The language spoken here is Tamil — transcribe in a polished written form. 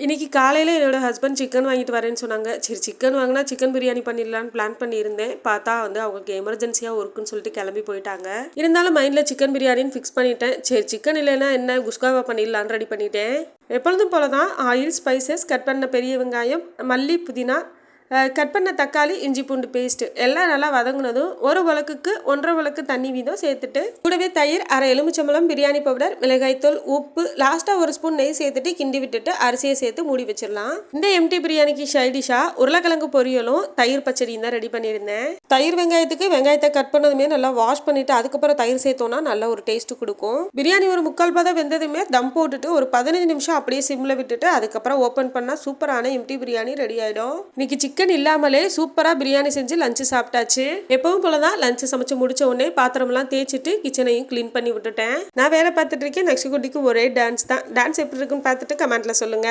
இன்னைக்கு காலையில் என்னோட ஹஸ்பண்ட் சிக்கன் வாங்கிட்டு வரேன்னு சொன்னாங்க. சரி சிக்கன் வாங்கினா சிக்கன் பிரியாணி பண்ணிடலான்னு பிளான் பண்ணியிருந்தேன். பார்த்தா அவங்களுக்கு எமர்ஜென்சியாக ஒர்க்குன்னு சொல்லிட்டு கிளம்பி போயிட்டாங்க. இருந்தாலும் மைண்டில் சிக்கன் பிரியாணின்னு ஃபிக்ஸ் பண்ணிட்டேன். சரி சிக்கன் இல்லைன்னா என்ன குஸ்காவா பண்ணிடலான்னு ரெடி பண்ணிட்டேன். எப்பொழுதும் போல தான் ஆயில், ஸ்பைசஸ், கட் பண்ண பெரிய வெங்காயம், மல்லி, புதினா, கட் பண்ண தக்காளி, இஞ்சி பூண்டு பேஸ்ட் எல்லாம் நல்லா வதங்கினதும் ஒரு உலக்குக்கு 1.5 உலக்கு தண்ணி வீதம் சேர்த்துட்டு கூடவே தயிர், அரை எலுமிச்சம்பழம், பிரியாணி பவுடர், மிளகாய்த்தூள், உப்பு, லாஸ்ட்டாக 1 ஸ்பூன் நெய் சேர்த்துட்டு கிண்டி விட்டுட்டு அரிசியை சேர்த்து மூடி வச்சிடலாம். இந்த எம்டி பிரியாணிக்கு சைடிஷா உருளைக்கிழங்கு பொரியலும் தயிர் பச்சடியும் தான் ரெடி பண்ணியிருந்தேன். தயிர் வெங்காயத்துக்கு வெங்காயத்தை கட் பண்ணதுமே நல்லா வாஷ் பண்ணிட்டு அதுக்கப்புறம் தயிர் சேர்த்தோம்னா நல்ல ஒரு டேஸ்ட் கொடுக்கும். பிரியாணி ஒரு 3/4 பதம் வெந்ததுமே தம் போட்டுட்டு ஒரு 15 நிமிஷம் அப்படியே சிம்ல விட்டுட்டு அதுக்கப்புறம் ஓப்பன் பண்ணா சூப்பரான எம்டி பிரியாணி ரெடி ஆயிடும். இன்னைக்கு சிக்கன் இல்லாமலே சூப்பரா பிரியாணி செஞ்சு லஞ்சு சாப்பிட்டாச்சு. எப்பவும் போலதான் லஞ்சு சமைச்சு முடிச்ச உடனே பாத்திரம்லாம் தேய்ச்சிட்டு கிச்சனையும் கிளீன் பண்ணி விட்டுட்டேன். நான் வேலை பார்த்துட்டு இருக்கேன். நெக்ஸ்ட் குட்டிக்கு ஒரே டான்ஸ் தான். டான்ஸ் எப்படி இருக்குன்னு பார்த்துட்டு கமெண்ட்ல சொல்லுங்க.